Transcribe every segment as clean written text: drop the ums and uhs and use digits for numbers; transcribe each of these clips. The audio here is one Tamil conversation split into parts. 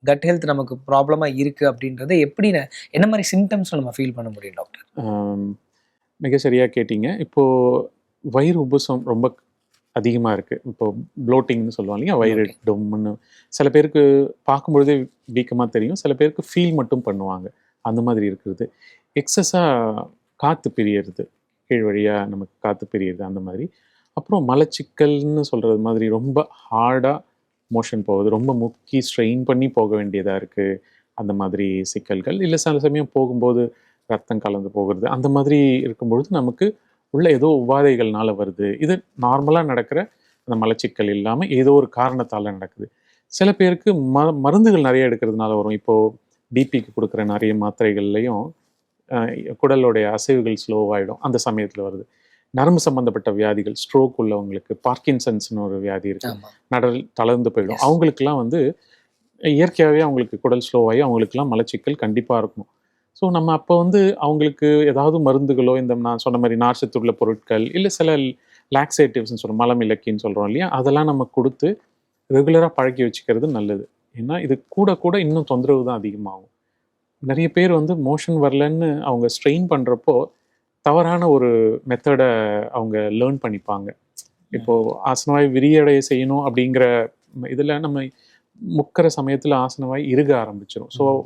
கட் ஹெல்த் நமக்கு ப்ராப்ளமா இருக்கு அப்படின்றத எப்படி என்ன மாரி சிம்ப்டம்ஸ்ல நம்ம ஃபீல் பண்ண முடியும் டாக்டர்? ஆம், மிக சரியா கேட்டீங்க. இப்போ வயிறு உபுசம் ரொம்ப அதிகமா இருக்கு. இப்போ ப்ளோட்டிங்ன்னு சொல்லுவாங்க இல்லையா? வயிறு Bloating. டொம்முன்னு. சில பேருக்கு பார்க்கும்பொழுதே வீக்கமா தெரியும். சில பேருக்கு ஃபீல் மட்டும் பண்ணுவாங்க. அந்த மாதிரி இருக்கிறது. எக்ஸஸா காத்து பிரியறது. கீழ் வழியா நமக்கு காத்து பிரியறது அந்த மாதிரி. அப்புறம் மலச்சிக்கல்னு சொல்றது மாதிரி ரொம்ப ஹார்டா மோஷன் போகுது. ரொம்ப முக்கி ஸ்ட்ரெயின் பண்ணி போக வேண்டியதா இருக்கு. அந்த மாதிரி சிக்கல்கள். இல்ல சில சமயம் போகும்போது ரத்தம் கலந்து போகுறது. அந்த மாதிரி இருக்கும்பொழுது நமக்கு உள்ள ஏதோ உபாதைகள்னால வருது. இது நார்மலா நடக்கிற அந்த மலச்சிக்கல் இல்லாம ஏதோ ஒரு காரணத்தால நடக்குது. சில பேருக்கு மருந்துகள் நெறைய எடுக்கிறதுனால வரும். இப்போ பிபிக்கு குடுக்குற நெறைய மாத்திரைகள்லயும் அ குடலுடைய அசைவுகள் ஸ்லோவாயிடும். அந்த சமயத்துல வருது. நரம்பு சம்பந்தப்பட்ட வியாதிகள், ஸ்ட்ரோக் உள்ளவங்களுக்கு, பார்க்கின்சன்ஸ்ன்னு ஒரு வியாதி இருக்கு. ஆமா. நடல் தளர்ந்து போயிடும். எஸ். அவங்களுக்கெல்லாம் வந்து இயற்கையாவே அவங்களுக்கு குடல் ஸ்லோவாகி அவங்களுக்கெல்லாம் மலச்சிக்கல் கண்டிப்பா இருக்கும். ஸோ நம்ம அப்போ வந்து அவங்களுக்கு ஏதாவது மருந்துகளோ, இந்த நான் சொன்ன மாரி நார்ச்சத்துள்ள பொருட்கள், இல்ல சில லாக்ஸேட்டிவ்ஸ்ன்னு சொல்றோம். மலமிளக்கின்னு சொல்றோம் இல்லையா? அதெல்லாம் நம்ம குடுத்து ரெகுலரா பழக்கி வச்சுக்கிறது நல்லது. ஏன்னா இது கூட கூட இன்னும் தொந்தரவு தான் அதிகமாகும். நெறைய பேர் வந்து மோஷன் வரலன்னு அவங்க ஸ்ட்ரெயின் பண்றப்போ, தவறான ஒரு மெத்தட அவங்க லேர்ன் பண்ணிப்பாங்க. இப்போ ம். ஆசனவாய் விரியடைய செய்யணும் அப்படிங்கிற இதுல நம்ம முக்குற சமயத்துல ஆசனவாய் இறுக ஆரம்பிச்சுரும். ஸோ ம்.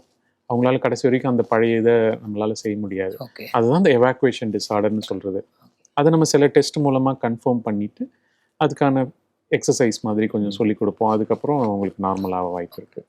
அவங்களால கடைசி வரைக்கும் அந்த பழைய இத நம்மளால செய்ய முடியாது. ஓகே. அதுதான் இந்த எவாக்குவேஷன் டிஸார்டர்ன்னு சொல்றது. அத நம்ம சில டெஸ்ட் மூலமா கன்ஃபார்ம் பண்ணிட்டு, அதுக்கான எக்சர்சைஸ் மாதிரி கொஞ்சம் ம். சொல்லிக் குடுப்போம். அதுக்கப்புறம் அவங்களுக்கு நார்மல் ஆக வாய்ப்பு இருக்கு.